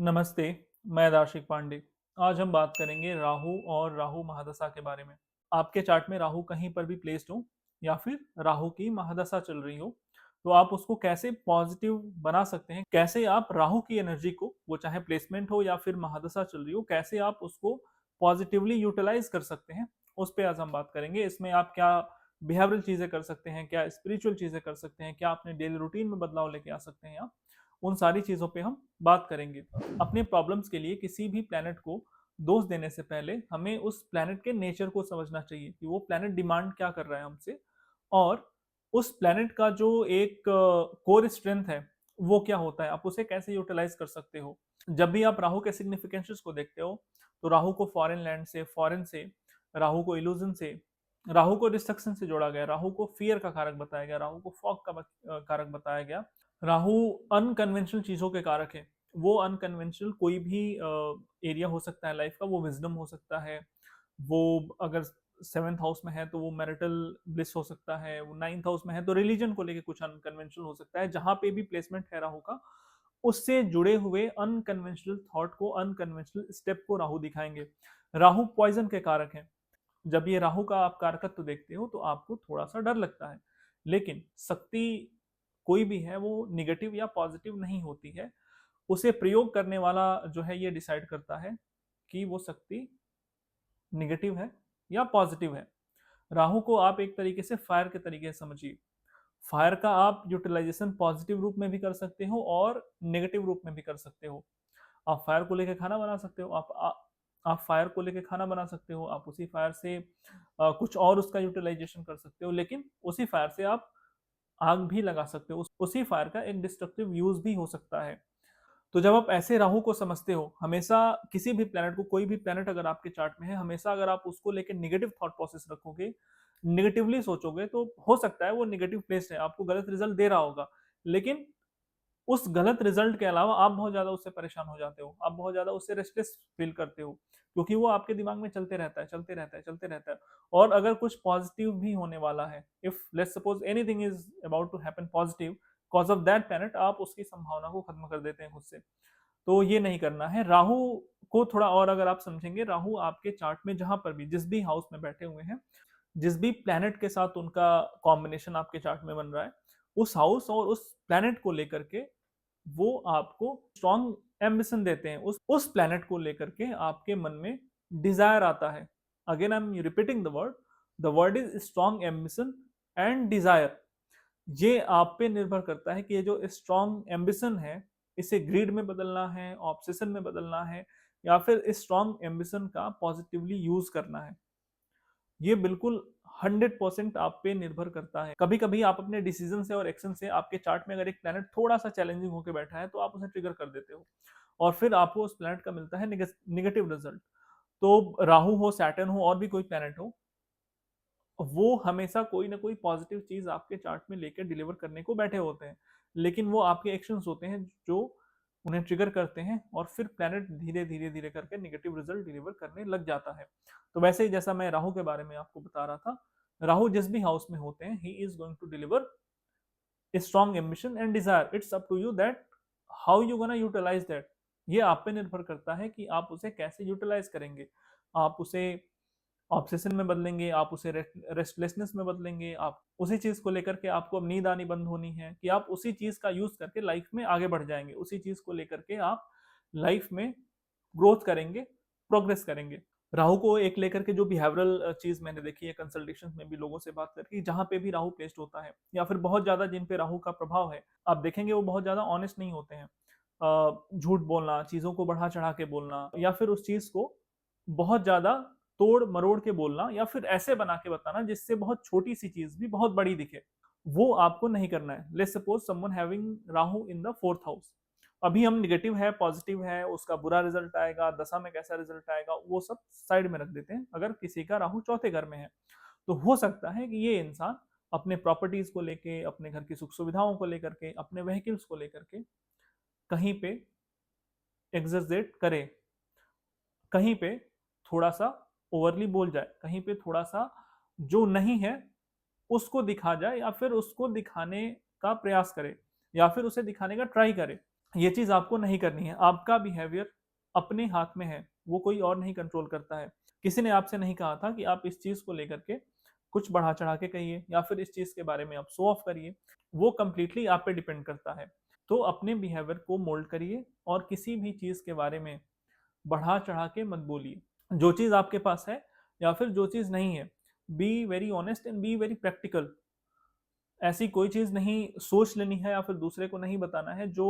नमस्ते, मैं दार्शिक पांडे। आज हम बात करेंगे राहु और राहु महादशा के बारे में। आपके चार्ट में राहु कहीं पर भी प्लेस्ड हो या फिर राहु की महादशा चल रही हो, तो आप उसको कैसे पॉजिटिव बना सकते हैं? कैसे आप राहु की एनर्जी को, वो चाहे प्लेसमेंट हो या फिर महादशा चल रही हो, कैसे आप उसको पॉजिटिवली यूटिलाइज कर सकते हैं? उस पे आज हम बात करेंगे। इसमें आप क्या बिहेवियरल चीजें कर सकते हैं, क्या स्पिरिचुअल चीजें कर सकते हैं, क्या अपने डेली रूटीन में बदलाव लेके आ सकते हैं आप, उन सारी चीजों पे हम बात करेंगे। अपने प्रॉब्लम्स के लिए किसी भी प्लैनेट को दोष देने से पहले हमें उस प्लैनेट के नेचर को समझना चाहिए कि वो प्लैनेट डिमांड क्या कर रहा है हमसे, और उस प्लैनेट का जो एक कोर स्ट्रेंथ है वो क्या होता है, आप उसे कैसे यूटिलाइज कर सकते हो। जब भी आप राहु के सिग्निफिकेंसेस को देखते हो, तो राहु को फॉरेन लैंड से, फॉरेन से, राहु को इल्यूजन से, राहु को डिस्ट्रक्शन से जोड़ा गया, राहु को फियर का कारक बताया गया, राहु को फॉग का कारक बताया गया। राहु अनकन्वेंशनल चीजों के कारक है। वो अनकन्वेंशनल कोई भी एरिया हो सकता है लाइफ का, वो विजडम हो सकता है, वो अगर सेवेंथ हाउस में है तो वो मैरिटल ब्लिस हो सकता है, वो नाइन्थ हाउस में है तो रिलीजन को लेके कुछ अनकन्वेंशनल हो सकता है। जहां पे भी प्लेसमेंट है राहु का, उससे जुड़े हुए अनकन्वेंशनल थॉट को, अनकन्वेंशनल स्टेप को राहु दिखाएंगे। राहु पॉइजन के कारक है। जब ये राहु का आप कारकत्व देखते हो तो आपको थोड़ा सा डर लगता है, लेकिन शक्ति कोई भी है वो निगेटिव या पॉजिटिव नहीं होती है। उसे प्रयोग करने वाला जो है ये डिसाइड करता है कि वो शक्ति निगेटिव है या पॉजिटिव है। राहु को आप एक तरीके से फायर के तरीके से समझिए। फायर का आप यूटिलाइजेशन पॉजिटिव रूप में भी कर सकते हो और नेगेटिव रूप में भी कर सकते हो। आप फायर को लेके खाना बना सकते हो, आप फायर को लेके खाना बना सकते हो, आप उसी फायर से कुछ और उसका यूटिलाइजेशन कर सकते हो, लेकिन उसी फायर से आप आग भी लगा सकते हो, उसी फायर का एक डिस्ट्रक्टिव यूज भी हो सकता है। तो जब आप ऐसे राहु को समझते हो, हमेशा किसी भी प्लेनेट को, कोई भी प्लेनेट अगर आपके चार्ट में है, हमेशा अगर आप उसको लेके नेगेटिव थॉट प्रोसेस रखोगे, नेगेटिवली सोचोगे, तो हो सकता है वो नेगेटिव प्लेस है, आपको गलत रिजल्ट दे रहा होगा, लेकिन उस गलत रिजल्ट के अलावा आप बहुत ज्यादा उससे परेशान हो जाते हो, आप बहुत ज्यादा उससे रेस्टलेस फील करते हो, क्योंकि वो आपके दिमाग में चलते रहता है, चलते रहता है, चलते रहता है। और अगर कुछ पॉजिटिव भी होने वाला है, if let's suppose anything is about to happen positive cause of that planet, आप उसकी संभावना को खत्म कर देते हैं खुद से। तो ये नहीं करना है। राहु को थोड़ा और अगर आप समझेंगे, राहु आपके चार्ट में जहां पर भी, जिस भी हाउस में बैठे हुए हैं, जिस भी प्लैनेट के साथ उनका कॉम्बिनेशन आपके चार्ट में बन रहा है, उस हाउस और उस प्लैनेट को लेकर के वो आपको स्ट्रॉन्ग एम्बिशन देते हैं। उस प्लैनेट को लेकर के आपके मन में डिजायर आता है। Again I am repeating the word is strong ambition and Dzire. ये आप पे निर्भर करता है कि ये जो स्ट्रॉन्ग एम्बिशन है, इसे ग्रीड में बदलना है, ऑब्सेशन में बदलना है, या फिर इस स्ट्रॉन्ग एम्बिशन का पॉजिटिवली यूज करना है। ये बिल्कुल 100% आप पे निर्भर करता है। कभी कभी आप अपने डिसीजन से और एक्शन से, आपके चार्ट में अगर एक प्लैनेट थोड़ा सा चैलेंजिंग होकर बैठा है तो आप उसे ट्रिगर कर देते हो, और फिर आपको उस प्लैनेट का मिलता है निगेटिव रिजल्ट। तो राहु हो, सैटर्न हो, और भी कोई प्लैनेट हो, वो हमेशा कोई ना कोई पॉजिटिव चीज आपके चार्ट में लेकर डिलीवर करने को बैठे होते हैं, लेकिन वो आपके एक्शंस होते हैं जो उन्हें ट्रिगर करते हैं, और फिर प्लैनेट धीरे धीरे धीरे करके नेगेटिव रिजल्ट डिलीवर करने लग जाता है। तो वैसे ही जैसा मैं राहु के बारे में आपको बता रहा था, राहु जिस भी हाउस में होते हैं, he is going to deliver strong ambition and desire. It's up to you that how you gonna utilize that. ये आप पे निर्भर करता है कि आप उसे कैसे यूटिलाइज करेंगे। आप उसे ऑब्सेशन में बदलेंगे, आप उसे रेस्टलेसनेस में बदलेंगे, आप उसी चीज को लेकर के, आपको अब नींद आनी बंद होनी है, कि आप उसी चीज का यूज करके लाइफ में आगे बढ़ जाएंगे, उसी चीज को लेकर के आप लाइफ में ग्रोथ करेंगे, प्रोग्रेस करेंगे। राहु को एक लेकर के जो बिहेवियरल चीज मैंने देखी है कंसल्टेशन में भी लोगों से बात करके, जहां पे भी राहु प्लेस्ड होता है, या फिर बहुत ज्यादा जिन पे राहु का प्रभाव है, आप देखेंगे वो बहुत ज्यादा ऑनेस्ट नहीं होते हैं। झूठ बोलना, चीजों को बढ़ा चढ़ा के बोलना, या फिर उस चीज को बहुत ज्यादा तोड़ मरोड़ के बोलना, या फिर ऐसे बना के बताना जिससे बहुत छोटी सी चीज भी बहुत बड़ी दिखे, वो आपको नहीं करना है। Let's suppose someone having Rahu in the fourth house, अभी हम निगेटिव है, पॉजिटिव है, उसका बुरा रिजल्ट आएगा, दशा में कैसा रिजल्ट आएगा, वो सब साइड में रख देते हैं। अगर किसी का राहु चौथे घर में है, तो हो सकता है कि ये इंसान अपने प्रॉपर्टीज को लेके, अपने घर की सुख सुविधाओं को लेकर के, अपने व्हीकल्स को लेकर के कहीं पे एग्जर्जेट करे, कहीं पे थोड़ा सा ओवरली बोल जाए, कहीं पे थोड़ा सा जो नहीं है उसको दिखा जाए, या फिर उसको दिखाने का प्रयास करे, या फिर उसे दिखाने का ट्राई करे। ये चीज आपको नहीं करनी है। आपका बिहेवियर अपने हाथ में है, वो कोई और नहीं कंट्रोल करता है। किसी ने आपसे नहीं कहा था कि आप इस चीज को लेकर के कुछ बढ़ा चढ़ा के कहिए या फिर इस चीज के बारे में आप शो ऑफ करिए। वो कंप्लीटली आप पे डिपेंड करता है। तो अपने बिहेवियर को मोल्ड करिए और किसी भी चीज के बारे में बढ़ा चढ़ा के मत बोलिए। जो चीज आपके पास है या फिर जो चीज नहीं है, be very honest and be very practical. ऐसी कोई चीज नहीं सोच लेनी है या फिर दूसरे को नहीं बताना है जो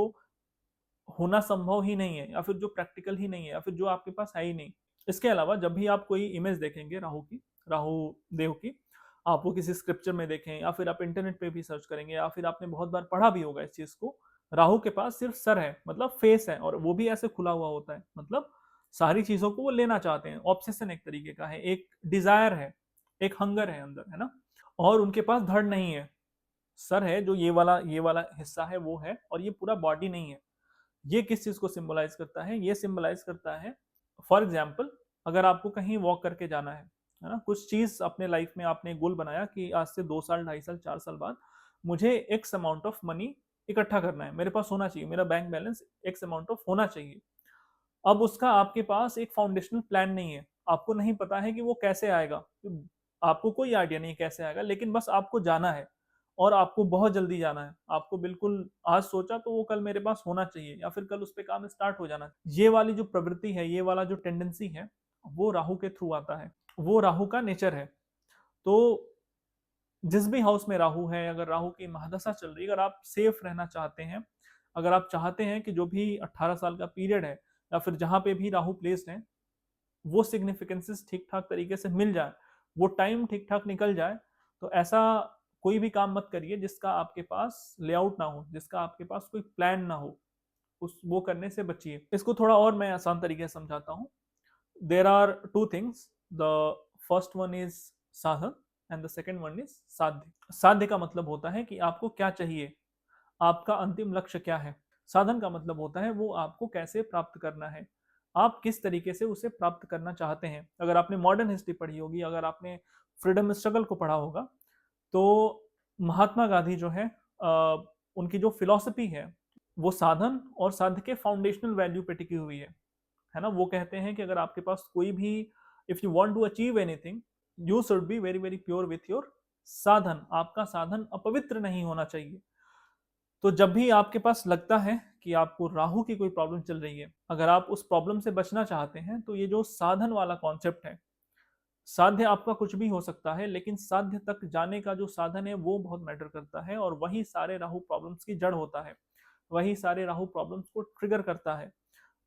होना संभव ही नहीं है या फिर जो प्रैक्टिकल ही नहीं है या फिर जो आपके पास है ही नहीं। इसके अलावा जब भी आप कोई इमेज देखेंगे राहु की, राहु देव की, आप वो किसी स्क्रिप्चर में देखें या फिर आप इंटरनेट पे भी सर्च करेंगे या फिर आपने बहुत बार पढ़ा भी होगा इस चीज को। राहु के पास सिर्फ सर है, मतलब फेस है, और वो भी ऐसे खुला हुआ होता है, मतलब सारी चीजों को वो लेना चाहते हैं। ऑब्सेशन एक तरीके का है, एक डिजायर है, एक हंगर है अंदर, है ना। और उनके पास धड़ नहीं है। सर है जो ये वाला हिस्सा है वो है, और ये पूरा बॉडी नहीं है। ये किस चीज को सिंबलाइज करता है? ये सिंबलाइज करता है, फॉर एग्जाम्पल, अगर आपको कहीं वॉक करके जाना है ना, कुछ चीज अपने लाइफ में आपने गोल बनाया कि आज से 2 साल, 2.5 साल, 4 साल बाद मुझे एक्स अमाउंट ऑफ मनी इकट्ठा करना है, मेरे पास होना चाहिए, मेरा bank balance x amount of होना चाहिए। अब उसका आपके पास एक फाउंडेशनल प्लान नहीं है, आपको नहीं पता है कि वो कैसे आएगा, आपको कोई आइडिया नहीं कैसे आएगा, लेकिन बस आपको जाना है और आपको बहुत जल्दी जाना है। आपको बिल्कुल आज सोचा तो वो कल मेरे पास होना चाहिए या फिर कल उस पर काम स्टार्ट हो जाना चाहिए। ये वाली जो प्रवृत्ति है, ये वाला जो टेंडेंसी है, वो राहु के थ्रू आता है, वो राहु का नेचर है। तो जिस भी हाउस में राहु है, अगर राहु की महादशा चल रही है, अगर आप सेफ रहना चाहते हैं, अगर आप चाहते हैं कि जो भी 18 साल का पीरियड है या फिर जहां पे भी राहु प्लेस्ड है वो सिग्निफिकेंसेस ठीक ठाक तरीके से मिल जाए, वो टाइम ठीक ठाक निकल जाए, तो ऐसा कोई भी काम मत करिए जिसका आपके पास लेआउट ना हो, जिसका आपके पास कोई प्लान ना हो, उस वो करने से बचिए। इसको थोड़ा और मैं आसान तरीके से समझाता हूँ। There are two things, the first one is sadhan and the second one is sadhya. साध्य का मतलब होता है कि आपको क्या चाहिए, आपका अंतिम लक्ष्य क्या है। साधन का मतलब होता है वो आपको कैसे प्राप्त करना है, आप किस तरीके से उसे प्राप्त करना चाहते हैं। अगर आपने मॉडर्न हिस्ट्री पढ़ी होगी, अगर आपने फ्रीडम स्ट्रगल को पढ़ा होगा, तो महात्मा गांधी जो है, उनकी जो फिलॉसफी है वो साधन और साध्य के फाउंडेशनल वैल्यू पे टिकी हुई है ना। वो कहते हैं कि अगर आपके पास कोई भी, if you want to achieve anything, you should be very very pure with your sadhan. आपका साधन अपवित्र नहीं होना चाहिए। तो जब भी आपके पास लगता है कि आपको राहु की कोई प्रॉब्लम चल रही है, अगर आप उस प्रॉब्लम से बचना चाहते हैं, तो ये जो साधन वाला कॉन्सेप्ट है, साध्य आपका कुछ भी हो सकता है, लेकिन साध्य तक जाने का जो साधन है वो बहुत मैटर करता है, और वही सारे राहु प्रॉब्लम्स की जड़ होता है, वही सारे राहु प्रॉब्लम्स को ट्रिगर करता है।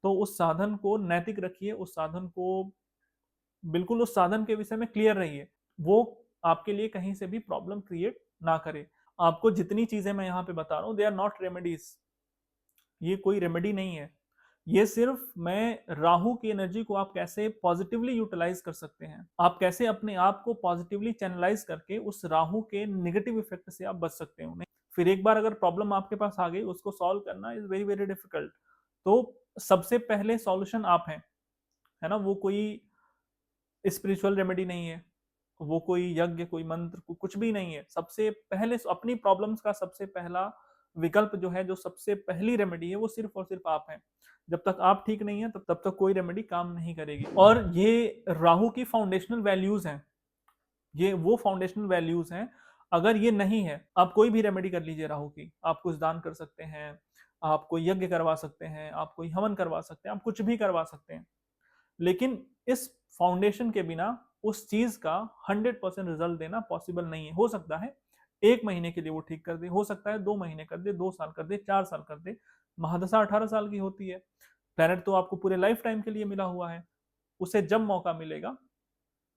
तो उस साधन को नैतिक रखिए, उस साधन को बिल्कुल, उस साधन के विषय में क्लियर रहिए, वो आपके लिए कहीं से भी प्रॉब्लम क्रिएट ना करे। आपको जितनी चीजें मैं यहाँ पे बता रहा हूँ, दे आर नॉट रेमेडीज, ये कोई रेमेडी नहीं है। ये सिर्फ मैं राहु की एनर्जी को आप कैसे पॉजिटिवली यूटिलाइज कर सकते हैं, आप कैसे अपने आप को पॉजिटिवली चैनलाइज करके उस राहु के नेगेटिव इफेक्ट से आप बच सकते हो। फिर एक बार अगर प्रॉब्लम आपके पास आ गई, उसको सॉल्व करना इज वेरी वेरी डिफिकल्ट। तो सबसे पहले सॉल्यूशन आप हैं, है ना। वो कोई स्पिरिचुअल रेमेडी नहीं है, वो कोई यज्ञ, कोई मंत्र, कुछ भी नहीं है। सबसे पहले अपनी प्रॉब्लम्स का सबसे पहला विकल्प जो है, जो सबसे पहली रेमेडी है, वो सिर्फ और सिर्फ आप हैं। जब तक आप ठीक नहीं है, तब तक कोई रेमेडी काम नहीं करेगी। और ये राहु की फाउंडेशनल वैल्यूज हैं, ये वो फाउंडेशनल वैल्यूज हैं। अगर ये नहीं है, आप कोई भी रेमेडी कर लीजिए राहु की, आप कुछ दान कर सकते हैं, आप कोई यज्ञ करवा सकते हैं, आप कोई हवन करवा सकते हैं, आप कुछ भी करवा सकते हैं, लेकिन इस फाउंडेशन के बिना उस चीज का 100% रिजल्ट देना पॉसिबल नहीं है। हो सकता है 1 महीने के लिए वो ठीक कर दे, हो सकता है 2 महीने कर दे, 2 साल कर दे, 4 साल कर दे। महादशा 18 साल की होती है, प्लेनेट तो आपको पूरे लाइफ टाइम के लिए मिला हुआ है, उसे जब मौका मिलेगा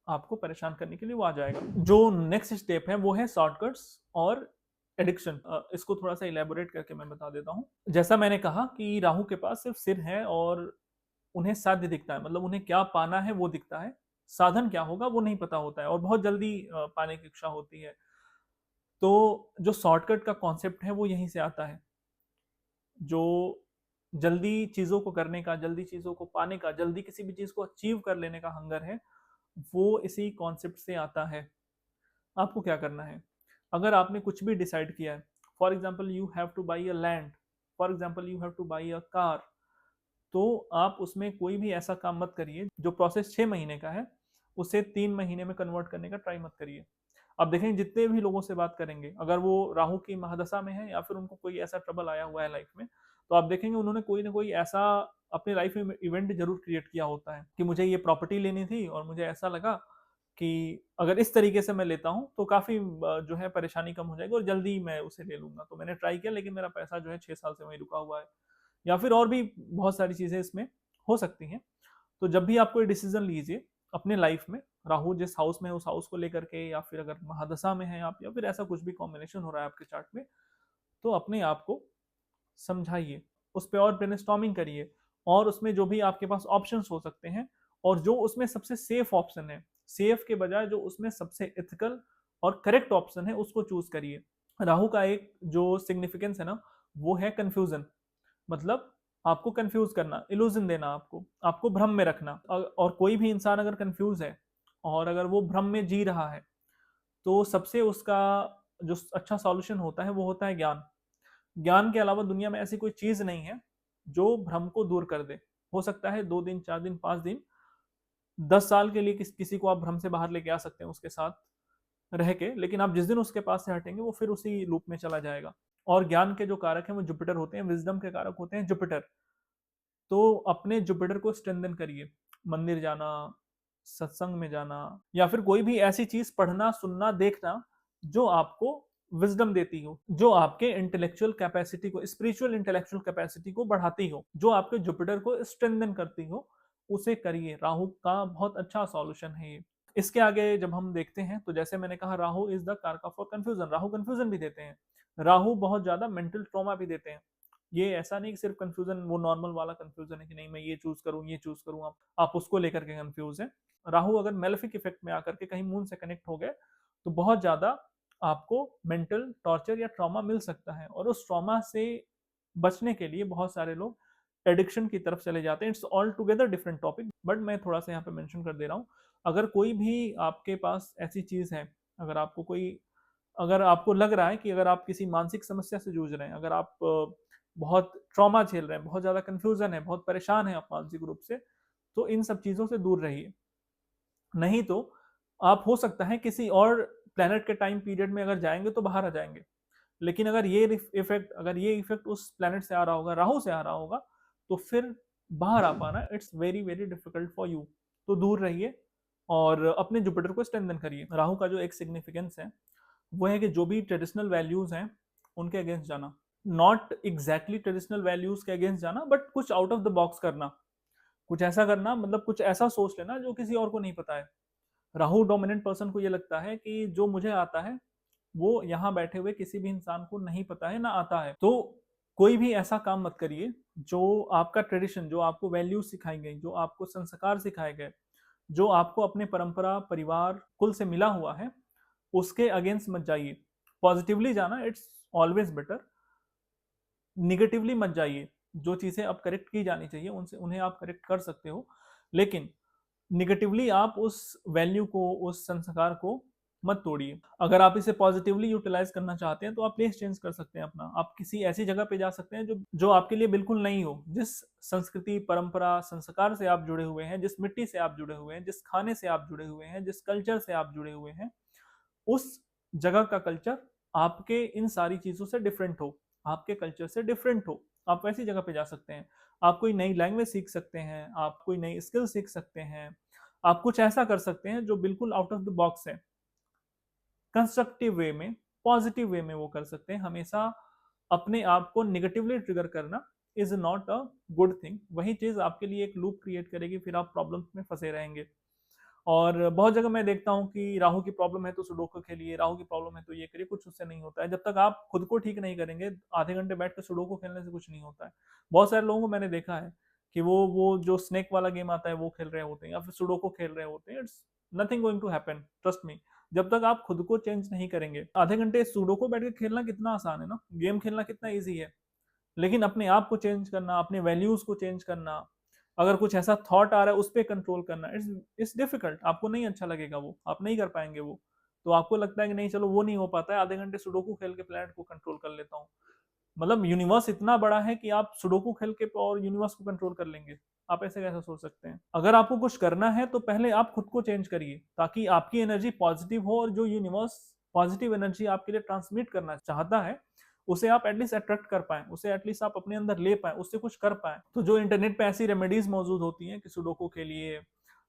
आपको परेशान करने के लिए वो आ जाएगा। जो नेक्स्ट स्टेप है वो है शॉर्टकट्स और एडिक्शन। इसको थोड़ा सा इलेबोरेट करके मैं बता देता हूँ। जैसा मैंने कहा कि राहु के पास सिर्फ सिर है और उन्हें साध्य दिखता है, मतलब उन्हें क्या पाना है वो दिखता है, साधन क्या होगा वो नहीं पता होता है, और बहुत जल्दी पाने की इच्छा होती है। तो जो शॉर्टकट का कॉन्सेप्ट है वो यहीं से आता है। जो जल्दी चीजों को करने का, जल्दी चीजों को पाने का, जल्दी किसी भी चीज को अचीव कर लेने का हंगर है, वो इसी कॉन्सेप्ट से आता है। आपको क्या करना है, अगर आपने कुछ भी डिसाइड किया है, for example you have two by a land, for example you have two by a car, तो आप उसमें कोई भी ऐसा काम मत करिए जो प्रोसेस 6 महीने का है उसे 3 महीने में कन्वर्ट करने का ट्राई मत करिए। आप देखेंगे जितने भी लोगों से बात करेंगे, अगर वो राहु की महादशा में है या फिर उनको कोई ऐसा ट्रबल आया हुआ है लाइफ में, तो आप देखेंगे उन्होंने कोई ना कोई ऐसा अपनी लाइफ में इवेंट जरूर क्रिएट किया होता है कि मुझे ये प्रॉपर्टी लेनी थी और मुझे ऐसा लगा कि अगर इस तरीके से मैं लेता हूँ तो काफी जो है परेशानी कम हो जाएगी और जल्दी मैं उसे ले लूंगा। तो मैंने ट्राई किया लेकिन मेरा पैसा जो है 6 साल से वहीं रुका हुआ है। या फिर और भी बहुत सारी चीजें इसमें हो सकती हैं। तो जब भी आप कोई डिसीजन लीजिए अपने लाइफ में, राहु जिस हाउस में है उस हाउस को लेकर के, या फिर अगर महादशा में है आप, या फिर ऐसा कुछ भी कॉम्बिनेशन हो रहा है आपके चार्ट में, तो अपने आप को समझाइए, उस पर और ब्रेनस्टॉर्मिंग करिए, और उसमें जो भी आपके पास ऑप्शंस हो सकते हैं और जो उसमें सबसे सेफ ऑप्शन है, सेफ के बजाय जो उसमें सबसे एथिकल और करेक्ट ऑप्शन है उसको चूज करिए। राहु का एक जो सिग्निफिकेंस है ना, वो है कंफ्यूजन। मतलब आपको कंफ्यूज करना, इल्यूजन देना, आपको आपको भ्रम में रखना। और कोई भी इंसान अगर कंफ्यूज है और अगर वो भ्रम में जी रहा है, तो सबसे उसका जो अच्छा सॉल्यूशन होता है वो होता है ज्ञान। ज्ञान के अलावा दुनिया में ऐसी कोई चीज नहीं है जो भ्रम को दूर कर दे। हो सकता है 2 दिन, 4 दिन, 5 दिन, 10 साल के लिए किसी को आप भ्रम से बाहर लेके आ सकते हैं उसके साथ रह के, लेकिन आप जिस दिन उसके पास से हटेंगे वो फिर उसी लूप में चला जाएगा। और ज्ञान के जो कारक हैं वो जुपिटर होते हैं, विजडम के कारक होते हैं जुपिटर। तो अपने जुपिटर को स्ट्रेंथन करिए, मंदिर जाना, सत्संग में जाना, या फिर कोई भी ऐसी चीज पढ़ना, सुनना, देखना जो आपको विजडम देती हो, जो आपके इंटेलेक्चुअल कैपेसिटी को, स्पिरिचुअल इंटेलेक्चुअल कैपेसिटी को बढ़ाती हो, जो आपके जुपिटर को स्ट्रेंथन करती हो, उसे करिए। राहु का बहुत अच्छा सॉल्यूशन है ये। इसके आगे जब हम देखते हैं तो जैसे मैंने कहा, राहु इज द कारक फॉर कंफ्यूजन। राहु कंफ्यूजन भी देते हैं, राहु बहुत ज्यादा मेंटल ट्रॉमा भी देते हैं। ये ऐसा नहीं कि सिर्फ कंफ्यूजन वो नॉर्मल वाला कंफ्यूजन है कि नहीं मैं ये चूज करूं ये चूज करूं, आप उसको लेकर के कंफ्यूज हैं। राहु अगर मेलेफिक इफेक्ट में आकर के कहीं मून से कनेक्ट हो गए तो बहुत ज्यादा आपको मेंटल टॉर्चर या ट्रॉमा मिल सकता है, और उस ट्रॉमा से बचने के लिए बहुत सारे लोग एडिक्शन की तरफ चले जाते हैं। It's all together different topic, but मैं थोड़ा सा यहाँ पे मेंशन कर दे रहा हूँ। अगर कोई भी आपके पास ऐसी चीज है, अगर आपको कोई, अगर आपको लग रहा है कि अगर आप किसी मानसिक समस्या से जूझ रहे हैं, अगर आप बहुत ट्रॉमा झेल रहे हैं, बहुत ज्यादा कंफ्यूजन है, बहुत परेशान है आप मानसिक रूप से, तो इन सब चीजों से दूर रहिए। नहीं तो आप हो सकता है किसी और प्लेनेट के टाइम पीरियड में अगर जाएंगे तो बाहर आ जाएंगे, लेकिन अगर ये इफेक्ट उस प्लेनेट से आ रहा होगा, राहु से आ रहा होगा, तो फिर बाहर आ पाना it's very very difficult for you. तो दूर रहिए और अपने जुपिटर को स्ट्रेंथन करिए। राहु का जो एक सिग्निफिकेंस है वो है कि जो भी ट्रेडिशनल वैल्यूज हैं उनके अगेंस्ट जाना। नॉट एग्जैक्टली ट्रेडिशनल वैल्यूज के अगेंस्ट जाना, बट कुछ आउट ऑफ द बॉक्स करना, कुछ ऐसा करना, मतलब कुछ ऐसा सोच लेना जो किसी और को नहीं पता है। राहु डोमिनेंट पर्सन को ये लगता है कि जो मुझे आता है वो यहाँ बैठे हुए किसी भी इंसान को नहीं पता है, ना आता है। तो कोई भी ऐसा काम मत करिए जो आपका ट्रेडिशन, जो आपको वैल्यूज सिखाई गई, जो आपको संस्कार सिखाए गए, जो आपको अपने परंपरा, परिवार, कुल से मिला हुआ है, उसके अगेंस्ट मत जाइए। पॉजिटिवली जाना इट्स ऑलवेज बेटर, निगेटिवली मत जाइए। जो चीजें अब करेक्ट की जानी चाहिए उनसे उन्हें आप करेक्ट कर सकते हो, लेकिन निगेटिवली आप उस वैल्यू को, उस संस्कार को मत तोड़िए। अगर आप इसे पॉजिटिवली यूटिलाइज करना चाहते हैं तो आप प्लेस चेंज कर सकते हैं अपना, आप किसी ऐसी जगह पे जा सकते हैं जो जो आपके लिए बिल्कुल नहीं हो। जिस संस्कृति, परंपरा, संस्कार से आप जुड़े हुए हैं, जिस मिट्टी से आप जुड़े हुए हैं, जिस खाने से आप जुड़े हुए हैं, जिस कल्चर से आप जुड़े हुए हैं, उस जगह का कल्चर आपके इन सारी चीजों से डिफरेंट हो, आपके कल्चर से डिफरेंट हो, आप वैसी जगह पे जा सकते हैं। आप कोई नई लैंग्वेज सीख सकते हैं, आप कोई नई स्किल सीख सकते हैं, आप कुछ ऐसा कर सकते हैं जो बिल्कुल आउट ऑफ द बॉक्स है, कंस्ट्रक्टिव वे में, पॉजिटिव वे में वो कर सकते हैं। हमेशा अपने आप को निगेटिवली ट्रिगर करना is not a good thing. वही चीज आपके लिए एक लूप क्रिएट करेगी, फिर आप प्रॉब्लम्स में फंसे रहेंगे। और बहुत जगह मैं देखता हूँ कि राहु की प्रॉब्लम है तो सुडोकू खेलिए, राहु की प्रॉब्लम है तो ये करिए, कुछ उससे नहीं होता है। जब तक आप खुद को ठीक नहीं करेंगे, आधे घंटे बैठ कर सुडोकू खेलने से कुछ नहीं होता है। बहुत सारे लोगों को मैंने देखा है कि वो जो स्नेक वाला गेम आता है वो खेल रहे होते हैं या फिर सुडोकू खेल रहे होते हैं। It's nothing going to happen, trust me. जब तक आप खुद को चेंज नहीं करेंगे, आधे घंटे सुडोकू बैठ के खेलना कितना आसान है ना, गेम खेलना कितना ईजी है, लेकिन अपने आप को चेंज करना, अपने वैल्यूज को चेंज करना, अगर कुछ ऐसा थॉट आ रहा है उस पर कंट्रोल करना, इट्स डिफिकल्ट। आपको नहीं अच्छा लगेगा, वो आप नहीं कर पाएंगे वो। तो आपको लगता है कि नहीं चलो वो नहीं हो पाता है, आधे घंटे सुडोकू खेल के प्लेनेट को कंट्रोल कर लेता हूँ। मतलब यूनिवर्स इतना बड़ा है कि आप सुडोकू खेल के और यूनिवर्स को कंट्रोल कर लेंगे? आप ऐसे कैसे सोच सकते हैं? अगर आपको कुछ करना है तो पहले आप खुद को चेंज करिए, ताकि आपकी एनर्जी पॉजिटिव हो और जो यूनिवर्स पॉजिटिव एनर्जी आपके लिए ट्रांसमिट करना चाहता है, उसे आप एटलीस्ट अट्रैक्ट कर पाएं, उसे एटलीस्ट आप अपने अंदर ले पाएं, उससे कुछ कर पाएं। तो जो इंटरनेट पे ऐसी रेमेडीज मौजूद होती हैं कि सुडोकू के लिए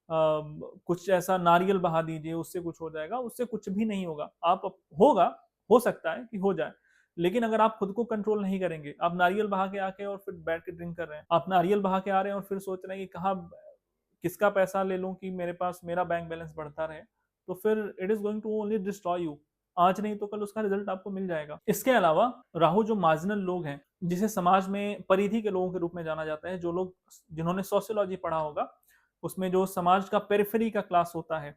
कुछ ऐसा नारियल बहा दीजिए, उससे कुछ हो जाएगा, उससे कुछ भी नहीं होगा। आप होगा, हो सकता है कि हो जाए, लेकिन अगर आप खुद को कंट्रोल नहीं करेंगे, आप नारियल बहा के आके और फिर बैठ के ड्रिंक कर रहे हैं, आप नारियल बहा के आ रहे हैं और फिर सोच रहे हैं कि कहाँ किसका पैसा ले लूं कि मेरे पास मेरा बैंक बैलेंस बढ़ता रहे, तो फिर it is going to only destroy you. आज नहीं तो कल उसका रिजल्ट आपको मिल जाएगा। इसके अलावा राहु जो मार्जिनल लोग हैं, जिसे समाज में परिधि के लोगों के रूप में जाना जाता है, जो लोग जिन्होंने सोशियोलॉजी पढ़ा होगा, उसमें जो समाज का पेरिफेरी का क्लास होता है,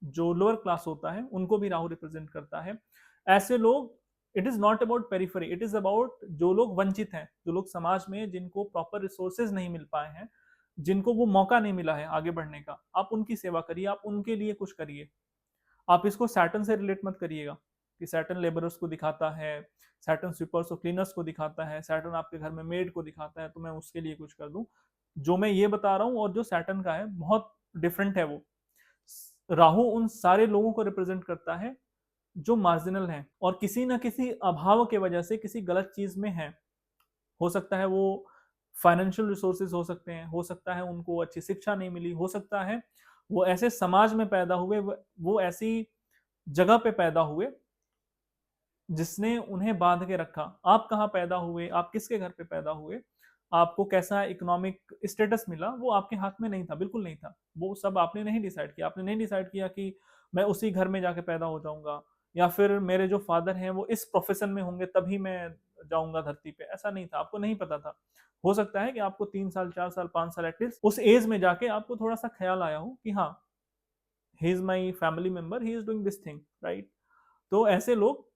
जो लोअर क्लास होता है, उनको भी राहु रिप्रेजेंट करता है। ऐसे लोग, it is not about periphery, it is about जो लोग वंचित हैं, जो लोग समाज में जिनको प्रॉपर रिसोर्सेज नहीं मिल पाए हैं, जिनको वो मौका नहीं मिला है आगे बढ़ने का, आप उनकी सेवा करिए, आप उनके लिए कुछ करिए। आप इसको सैटर्न से रिलेट मत करिएगा कि सैटर्न लेबरर्स को दिखाता है, सैटर्न स्वीपर्स और क्लीनर्स को दिखाता है, सैटर्न आपके घर में मेड को दिखाता है तो मैं उसके लिए कुछ कर दूं। जो मैं ये बता रहा हूं और जो सैटर्न का है बहुत डिफरेंट है। वो राहु उन सारे लोगों को रिप्रेजेंट करता है जो मार्जिनल हैं और किसी ना किसी अभाव के वजह से किसी गलत चीज में है। हो सकता है वो फाइनेंशियल रिसोर्सेज हो सकते हैं, हो सकता है उनको अच्छी शिक्षा नहीं मिली, हो सकता है वो ऐसे समाज में पैदा हुए, वो ऐसी जगह पे पैदा हुए जिसने उन्हें बांध के रखा। आप कहाँ पैदा हुए, आप किसके घर पे पैदा हुए, आपको कैसा इकोनॉमिक स्टेटस मिला, वो आपके हाथ में नहीं था, बिल्कुल नहीं था। वो सब आपने नहीं डिसाइड किया। आपने नहीं डिसाइड किया कि मैं उसी घर में जाके पैदा हो जाऊंगा, या फिर मेरे जो फादर हैं वो इस प्रोफेशन में होंगे तभी मैं जाऊंगा धरती पे। ऐसा नहीं था, आपको नहीं पता था। हो सकता है कि आपको 3 साल, 4 साल, 5 साल एटलीस्ट उस एज में जाके आपको थोड़ा सा ख्याल आया हो कि हाँ, he is my family member, he is doing this thing, right. तो ऐसे लोग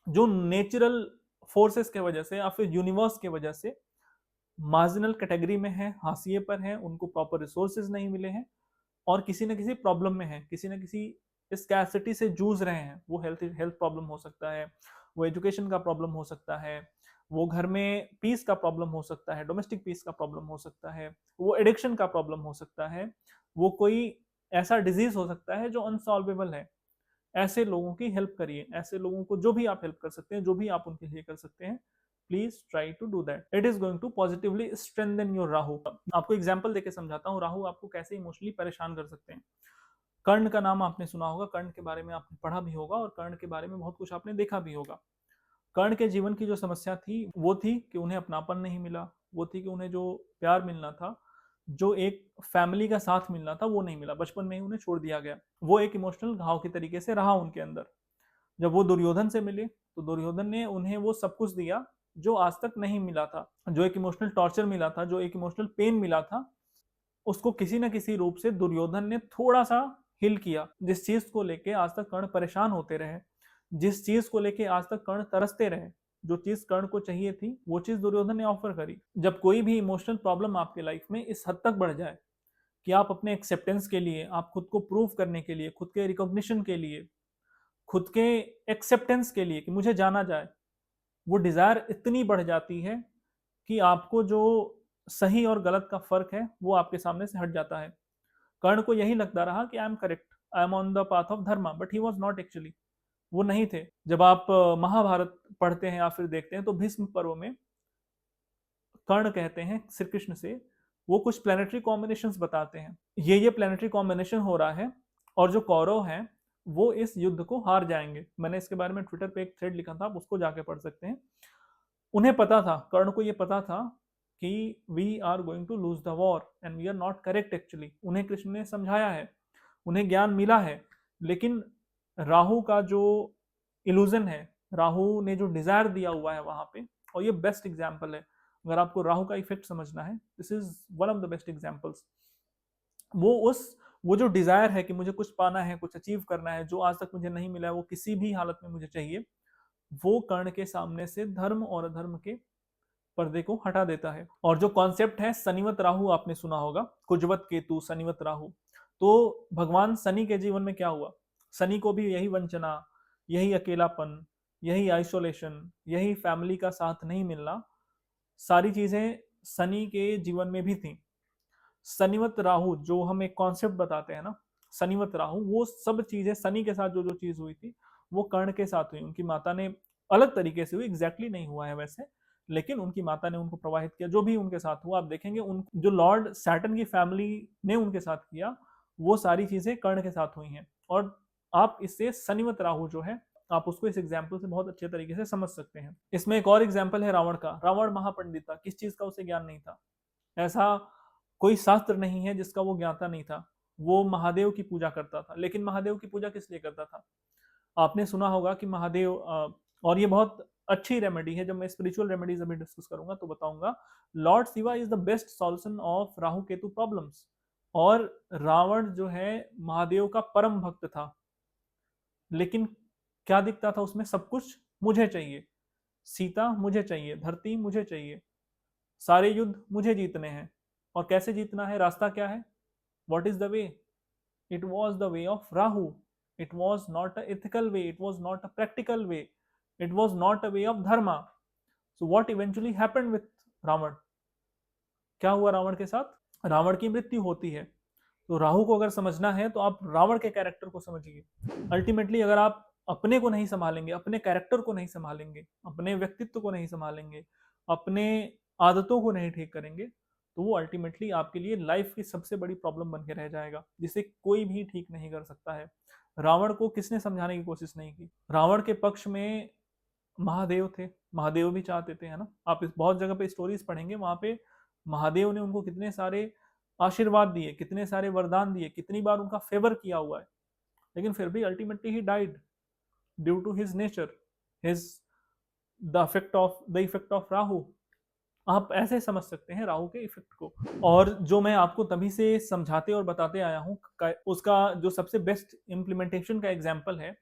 जो नेचुरल फोर्सेस के वजह से या फिर यूनिवर्स के वजह से मार्जिनल कैटेगरी में है, हाशिए पर हैं, उनको प्रॉपर रिसोर्सेज नहीं मिले हैं और किसी न किसी प्रॉब्लम में है, किसी न किसी स्कैर्सिटी से जूझ रहे हैं। वो हेल्थ हेल्थ प्रॉब्लम हो सकता है, वो एजुकेशन का प्रॉब्लम हो सकता है, वो घर में पीस का प्रॉब्लम हो सकता है, डोमेस्टिक पीस का प्रॉब्लम हो सकता है, वो एडिक्शन का प्रॉब्लम हो सकता है, वो कोई ऐसा डिजीज हो सकता है जो अनसॉल्वेबल है। ऐसे लोगों की हेल्प करिए। ऐसे लोगों को जो भी आप हेल्प कर सकते हैं, जो भी आप उनके लिए कर सकते हैं, please try to do that. It is going to positively strengthen your Rahu. आपको एग्जांपल देके समझाता हूँ राहु आपको कैसे इमोशनली परेशान कर सकते हैं। कर्ण का नाम आपने सुना होगा, कर्ण के बारे में आपने पढ़ा भी होगा और कर्ण के बारे में बहुत कुछ आपने देखा भी होगा। कर्ण के जीवन की जो समस्या थी वो थी कि उन्हें अपनापन नहीं मिला, वो थी कि उन्हें जो प्यार मिलना था, जो एक फैमिली का साथ मिलना था, वो नहीं मिला। बचपन में ही उन्हें छोड़ दिया गया। वो एक इमोशनल घाव की तरीके से रहा उनके अंदर। जब वो दुर्योधन से मिले तो दुर्योधन ने उन्हें वो सब कुछ दिया जो आज तक नहीं मिला था। जो एक इमोशनल टॉर्चर मिला था, जो एक इमोशनल पेन मिला था, उसको किसी न किसी रूप से दुर्योधन ने थोड़ा सा हिल किया। जिस चीज को लेके आज तक कर्ण परेशान होते रहे, जिस चीज को लेके आज तक कर्ण तरसते रहे, जो चीज कर्ण को चाहिए थी, वो चीज दुर्योधन ने ऑफर करी। जब कोई भी इमोशनल प्रॉब्लम आपके लाइफ में इस हद तक बढ़ जाए कि आप अपने एक्सेप्टेंस के लिए, आप खुद को प्रूव करने के लिए, खुद के रिकॉग्निशन के लिए, खुद के एक्सेप्टेंस के लिए कि मुझे जाना जाए, वो डिजायर इतनी बढ़ जाती है कि आपको जो सही और गलत का फर्क है वो आपके सामने से हट जाता है। कर्ण को यही लगता रहा कि I am correct, I am on the path of Dharma, but he was not actually. वो नहीं थे। जब आप महाभारत पढ़ते हैं या फिर देखते हैं तो भीष्म पर्व में कर्ण कहते हैं श्री कृष्ण से, वो कुछ प्लानिटरी कॉम्बिनेशन बताते हैं, ये प्लानिटरी कॉम्बिनेशन हो रहा है और जो कौरव हैं वो इस युद्ध को हार जाएंगे। मैंने इसके बारे में ट्विटर पे एक थ्रेड लिखा था, आप उसको जाके पढ़ सकते हैं। उन्हें पता था, कर्ण को ये पता था कि we are going to lose the war and we are not correct actually. उन्हें कृष्ण ने समझाया है, उन्हें ज्ञान मिला है, लेकिन राहु का जो इल्यूजन है, राहु ने जो डिजायर दिया हुआ है वहां पे, और ये बेस्ट एग्जाम्पल है। अगर आपको राहु का इफेक्ट समझना है, this is one of the best examples. वो जो डिजायर है कि मुझे कुछ पाना है, कुछ अचीव करना है, जो आज तक मुझे नहीं मिला है, वो किसी भी हालत में मुझे चाहिए, वो कर्ण के सामने से धर्म और अधर्म के पर्दे को हटा देता है। और जो कॉन्सेप्ट है शनिवत राहु, आपने सुना होगा, कुजवत केतु शनिवत राहु। तो भगवान शनि के जीवन में क्या हुआ? शनि को भी यही वंचना, यही अकेलापन, यही आइसोलेशन, यही फैमिली का साथ नहीं मिलना, सारी चीजें सनी के जीवन में भी थी। शनिवत राहु जो हम एक कॉन्सेप्ट बताते हैं ना, शनिवत राहु, वो सब चीजें सनी के साथ जो जो चीज हुई थी वो कर्ण के साथ हुई। उनकी माता ने, अलग तरीके से हुई, एग्जैक्टली नहीं हुआ है वैसे, लेकिन उनकी माता ने उनको प्रवाहित किया। जो भी उनके साथ हुआ आप देखेंगे, उन जो लॉर्ड सैटर्न की फैमिली ने उनके साथ किया, वो सारी चीजें कर्ण के साथ हुई हैं। और आप इससे शनिवत राहु जो है, आप उसको इस एग्जाम्पल से बहुत अच्छे तरीके से समझ सकते हैं। इसमें एक और एग्जाम्पल है रावण का। रावण महापंडित था, किस चीज का उसे ज्ञान नहीं था? ऐसा कोई शास्त्र नहीं है जिसका वो ज्ञाता नहीं था। वो महादेव की पूजा करता था, लेकिन महादेव की पूजा किस लिए करता था? आपने सुना होगा कि महादेव और ये बहुत अच्छी रेमेडी है, जब मैं स्पिरिचुअल रेमेडीज अभी डिस्कस करूंगा तो बताऊंगा। Lord Shiva is the best solution of Rahu Ketu problems. और रावण जो है महादेव का परम भक्त था, लेकिन क्या दिखता था उसमें? सब कुछ मुझे चाहिए, सीता मुझे चाहिए, धरती मुझे चाहिए, सारे युद्ध मुझे जीतने हैं। और कैसे जीतना है? रास्ता क्या है? What is the way? It was the way of Rahu. It was not a ethical way, it was not a practical way, it was not a way of dharma. So what eventually happened with Ravan? क्या हुआ रावण के साथ? रावण की मृत्यु होती है। तो राहु को अगर समझना है तो आप रावण के कैरेक्टर को समझिए। अल्टीमेटली अगर आप अपने को नहीं संभालेंगे, अपने कैरेक्टर को नहीं संभालेंगे, अपने व्यक्तित्व को नहीं संभालेंगे, अपने आदतों को नहीं ठीक करेंगे, तो वो अल्टीमेटली आपके लिए लाइफ की सबसे बड़ी प्रॉब्लम बन के रह जाएगा, जिसे कोई भी ठीक नहीं कर सकता है। रावण को किसने समझाने की कोशिश नहीं की? रावण के पक्ष में महादेव थे, महादेव भी चाहते थे, है ना? आप इस बहुत जगह पे स्टोरीज पढ़ेंगे, वहां पे महादेव ने उनको कितने सारे आशीर्वाद दिए, कितने सारे वरदान दिए, कितनी बार उनका फेवर किया हुआ है, लेकिन फिर भी ultimately he died due to his nature, his the effect of Rahu. आप ऐसे समझ सकते हैं राहु के इफेक्ट को। और जो मैं आपको तभी से समझाते और बताते आया हूं, उसका जो सबसे बेस्ट इम्प्लीमेंटेशन का एग्जाम्पल है,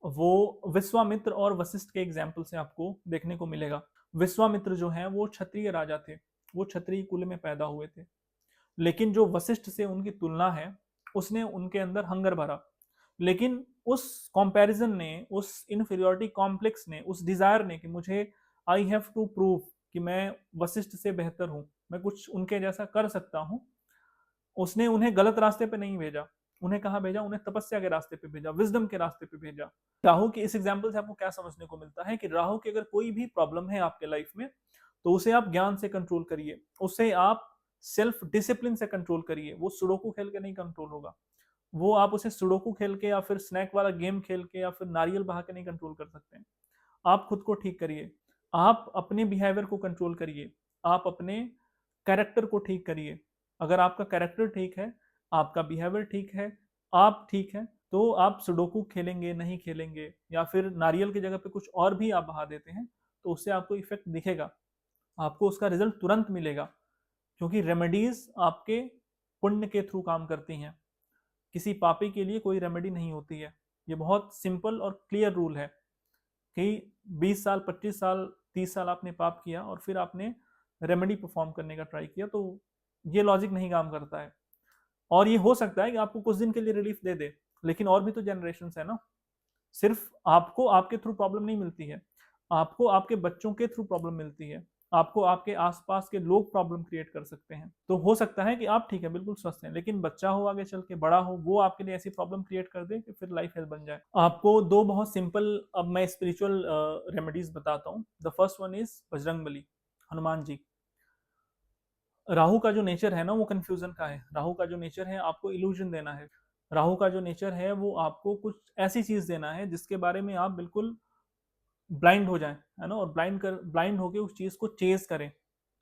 वो विश्वामित्र और वशिष्ठ के एग्जाम्पल से आपको देखने को मिलेगा। विश्वामित्र जो है वो क्षत्रिय राजा थे, वो क्षत्रिय कुल में पैदा हुए थे, लेकिन जो वशिष्ठ से उनकी तुलना है, उसने उनके अंदर हंगर भरा। लेकिन उस कंपैरिजन ने, उस इन्फीरियोरिटी कॉम्प्लेक्स ने, उस डिजायर ने कि मुझे, आई हैव टू प्रूव कि मैं वशिष्ठ से बेहतर हूं, मैं कुछ उनके जैसा कर सकता हूं, उसने उन्हें गलत रास्ते पे नहीं भेजा। उन्हें कहाँ भेजा? उन्हें तपस्या के रास्ते पे भेजा, विजडम के रास्ते पे भेजा। राहु के इस एग्जाम्पल से आपको क्या समझने को मिलता है? कि राहु की अगर कोई भी प्रॉब्लम है आपके लाइफ में, तो उसे आप ज्ञान से कंट्रोल करिए, उसे आप सेल्फ डिसिप्लिन से कंट्रोल करिए। वो सुडोकू खेल के नहीं कंट्रोल होगा। वो आप उसे सुडोकू खेल के या फिर स्नैक वाला गेम खेल के या फिर नारियल बहा के नहीं कंट्रोल कर सकते हैं। आप खुद को ठीक करिए, आप अपने बिहेवियर को कंट्रोल करिए, आप अपने कैरेक्टर को ठीक करिए। अगर आपका कैरेक्टर ठीक है, आपका बिहेवियर ठीक है, आप ठीक है, तो आप सुडोकू खेलेंगे नहीं खेलेंगे, या फिर नारियल की जगह पे कुछ और भी आप बहा देते हैं, तो उससे आपको इफेक्ट दिखेगा, आपको उसका रिजल्ट तुरंत मिलेगा। क्योंकि रेमेडीज आपके पुण्य के थ्रू काम करती हैं, किसी पापी के लिए कोई रेमेडी नहीं होती है। ये बहुत सिंपल और क्लियर रूल है कि 20 साल, 25 साल, 30 साल आपने पाप किया और फिर आपने रेमेडी परफॉर्म करने का ट्राई किया, तो ये लॉजिक नहीं काम करता है। और ये हो सकता है कि आपको कुछ दिन के लिए रिलीफ दे दे, लेकिन और भी तो जनरेशन है ना। सिर्फ आपको आपके थ्रू प्रॉब्लम नहीं मिलती है, आपको आपके बच्चों के थ्रू प्रॉब्लम मिलती है, आपको आपके आसपास के लोग प्रॉब्लम क्रिएट कर सकते हैं। तो हो सकता है कि आप ठीक है, बिल्कुल स्वस्थ हैं, लेकिन बच्चा हो आगे चल के, बड़ा हो, वो आपके लिए ऐसी प्रॉब्लम क्रिएट कर दे कि फिर लाइफ हेल्थ बन जाए। आपको दो बहुत सिंपल, अब मैं स्पिरिचुअल रेमेडीज बताता हूँ। The first one is Bajrang Bali, Hanuman ji. Rahu का जो नेचर है ना, वो कंफ्यूजन का है। राहु का जो नेचर है, आपको इल्यूजन देना है। राहु का जो नेचर है, वो आपको कुछ ऐसी चीज देना है जिसके बारे में आप बिल्कुल ब्लाइंड हो जाएं, है ना, और ब्लाइंड होके उस चीज को चेज करें।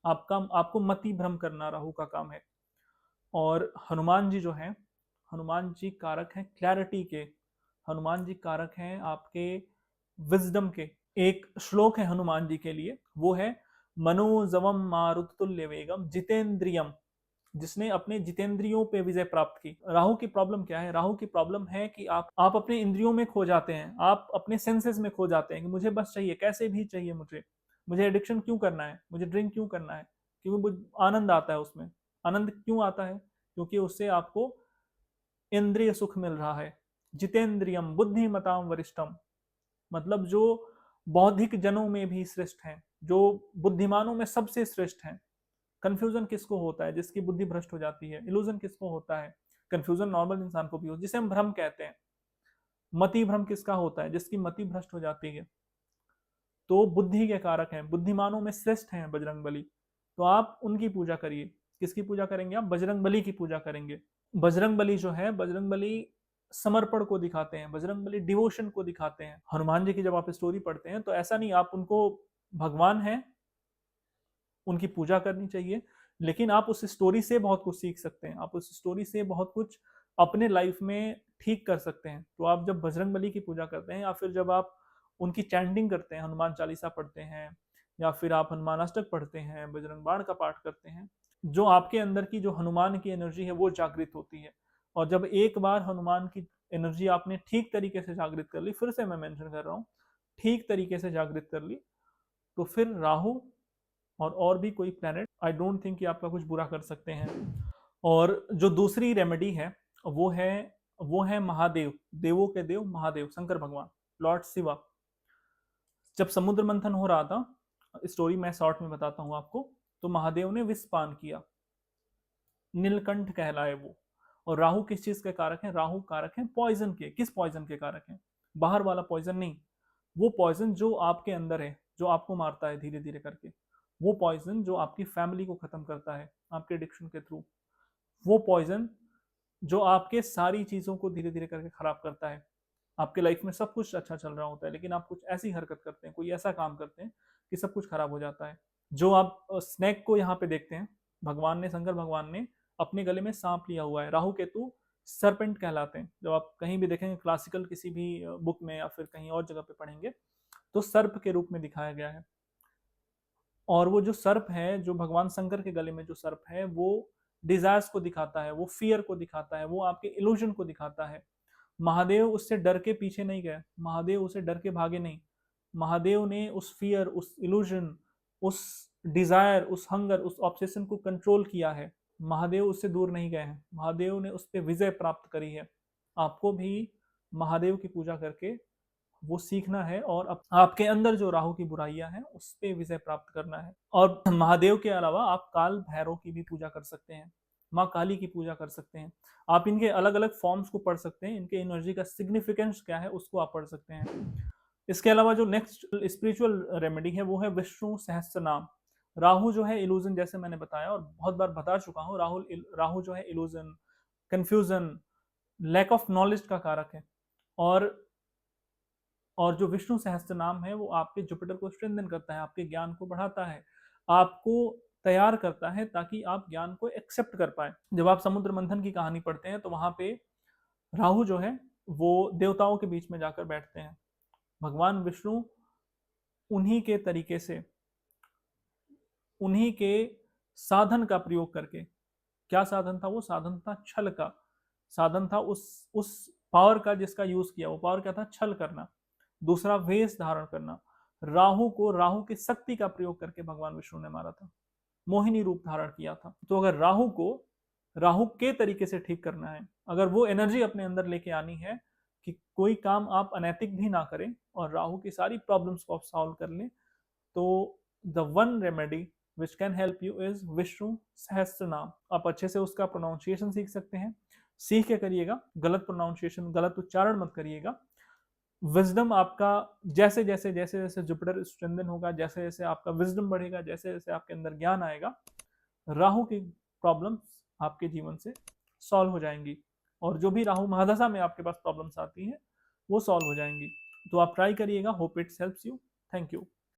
आपका, आपको मति भ्रम करना राहु का काम है। और हनुमान जी जो है, हनुमान जी कारक हैं क्लैरिटी के, हनुमान जी कारक हैं आपके विजडम के। एक श्लोक है हनुमान जी के लिए, वो है मनोजवम मारुतुल्य वेगम जितेंद्रियम, जिसने अपने जितेंद्रियों पे विजय प्राप्त की। राहु की प्रॉब्लम क्या है? राहु की प्रॉब्लम है कि आप अपने इंद्रियों में खो जाते हैं, आप अपने सेंसेस में खो जाते हैं कि मुझे बस चाहिए, कैसे भी चाहिए मुझे एडिक्शन क्यों करना है, मुझे ड्रिंक क्यों करना है, क्योंकि मुझे आनंद आता है उसमें। आनंद क्यों आता है? क्योंकि उससे आपको इंद्रिय सुख मिल रहा है। जितेंद्रियम बुद्धिमताम वरिष्ठम, मतलब जो बौद्धिक जनों में भी श्रेष्ठ हैं, जो बुद्धिमानों में सबसे श्रेष्ठ हैं। कंफ्यूजन किसको होता है? जिसकी बुद्धि भ्रष्ट हो जाती है। इल्यूजन किसको होता है? कंफ्यूजन नॉर्मल इंसान को भी हो, जिसे हम भ्रम कहते हैं। मति भ्रम किसका होता है? जिसकी मति भ्रष्ट हो जाती है। तो बुद्धि के कारक हैं, बुद्धिमानों में श्रेष्ठ हैं बजरंग बली। तो आप उनकी पूजा करिए। किसकी पूजा करेंगे आप? बजरंग बली की पूजा करेंगे। बजरंग बली जो है, बजरंग बली समर्पण को दिखाते हैं, बजरंग बली डिवोशन को दिखाते हैं। हनुमान जी की जब आप स्टोरी पढ़ते हैं तो ऐसा नहीं आप उनको भगवान है, उनकी पूजा करनी चाहिए, लेकिन आप उस स्टोरी से बहुत कुछ सीख सकते हैं। आप उस स्टोरी से बहुत कुछ अपने लाइफ में ठीक कर सकते हैं। तो आप जब बजरंग बली की पूजा करते हैं, या फिर जब आप उनकी चैंटिंग करते हैं, हनुमान चालीसा पढ़ते हैं, या फिर आप हनुमान अष्टक पढ़ते हैं, बजरंग बाण का पाठ करते हैं, जो आपके अंदर की जो हनुमान की एनर्जी है वो जागृत होती है। और जब एक बार हनुमान की एनर्जी आपने ठीक तरीके से जागृत कर ली, फिर से मैं मेंशन कर रहा हूँ, ठीक तरीके से जागृत कर ली, तो फिर राहु और भी कोई प्लैनेट आई डोंट थिंक कि आपका कुछ बुरा कर सकते हैं। और जो दूसरी रेमेडी है वो है वो है महादेव, देवों के देव महादेव, शंकर भगवान, लॉर्ड शिवा। जब समुद्र मंथन हो रहा था, स्टोरी मैं शॉर्ट में बताता हूँ आपको, तो महादेव ने विष पान किया, नीलकंठ कहलाए वो। और राहु किस चीज के कारक हैं? राहु कारक हैं पॉइजन के। किस पॉइजन के कारक हैं? बाहर वाला पॉइजन नहीं, वो पॉइजन जो आपके अंदर है, जो आपको मारता है धीरे धीरे करके, वो पॉइजन जो आपकी फैमिली को खत्म करता है आपके एडिक्शन के थ्रू, वो पॉइजन जो आपके सारी चीजों को धीरे धीरे करके खराब करता है। आपके लाइफ में सब कुछ अच्छा चल रहा होता है, लेकिन आप कुछ ऐसी हरकत करते हैं, कोई ऐसा काम करते हैं कि सब कुछ खराब हो जाता है। जो आप स्नेक को यहाँ पे देखते हैं, भगवान ने, शंकर भगवान ने अपने गले में सांप लिया हुआ है। राहु केतु सरपेंट कहलाते हैं। जब आप कहीं भी देखेंगे क्लासिकल किसी भी बुक में या फिर कहीं और जगह पे पढ़ेंगे, तो सर्प के रूप में दिखाया गया है। और वो जो सर्प है, जो भगवान शंकर के गले में जो सर्प है, वो डिजायर्स को दिखाता है, वो फियर को दिखाता है, वो आपके इल्यूजन को दिखाता है। महादेव उससे डर के पीछे नहीं गए, महादेव उसे डर के भागे नहीं। महादेव ने उस फियर, उस इल्यूजन, उस डिजायर, उस हंगर, उस ऑब्सेशन को कंट्रोल किया है। महादेव उससे दूर नहीं गए हैं, महादेव ने उस पर विजय प्राप्त करी है। आपको भी महादेव की पूजा करके वो सीखना है, और आपके अंदर जो राहु की बुराइयां हैं उस पे विजय प्राप्त करना है। और महादेव के अलावा आप काल भैरव की भी पूजा कर सकते हैं, माँ काली की पूजा कर सकते हैं। आप इनके अलग अलग फॉर्म्स को पढ़ सकते हैं, इनके एनर्जी का सिग्निफिकेंस क्या है उसको आप पढ़ सकते हैं। इसके अलावा जो नेक्स्ट स्पिरिचुअल रेमेडी है वो है विष्णु सहस्त्र नाम। राहु जो है इल्यूजन, जैसे मैंने बताया और बहुत बार बता चुका हूँ, राहु जो है illusion, confusion, lack of knowledge का कारक है। और जो विष्णु सहस्त्र नाम है वो आपके जुपिटर को स्ट्रेंथन करता है, आपके ज्ञान को बढ़ाता है, आपको तैयार करता है ताकि आप ज्ञान को एक्सेप्ट कर पाए। जब आप समुद्र मंथन की कहानी पढ़ते हैं तो वहां पे राहु जो है वो देवताओं के बीच में जाकर बैठते हैं। भगवान विष्णु उन्हीं के तरीके से, उन्हीं के साधन का प्रयोग करके, क्या साधन था? वो साधन था छल का, साधन था उस पावर का जिसका यूज किया। वो पावर क्या था? छल करना, दूसरा वेश धारण करना। राहु को, राहु की शक्ति का प्रयोग करके भगवान विष्णु ने मारा था, मोहिनी रूप धारण किया था। तो अगर राहु को राहु के तरीके से ठीक करना है, अगर वो एनर्जी अपने अंदर लेके आनी है कि कोई काम आप अनैतिक भी ना करें और राहु की सारी प्रॉब्लम्स को आप सॉल्व कर लें, तो the one remedy which can help you is Vishnu सहस्त्र नाम। आप अच्छे से उसका प्रोनाउंसिएशन सीख सकते हैं, सीख के करिएगा, गलत प्रोनाउंसिएशन, गलत उच्चारण मत करिएगा। विजडम आपका जैसे जैसे जैसे जैसे जुपिटर स्ट्रेंथन होगा, जैसे जैसे आपका विजडम बढ़ेगा, जैसे जैसे आपके अंदर ज्ञान आएगा, राहु की प्रॉब्लम्स आपके जीवन से सॉल्व हो जाएंगी। और जो भी राहु महादशा में आपके पास प्रॉब्लम्स आती हैं वो सॉल्व हो जाएंगी। तो आप ट्राई करिएगा, hope it's helps you. Thank you.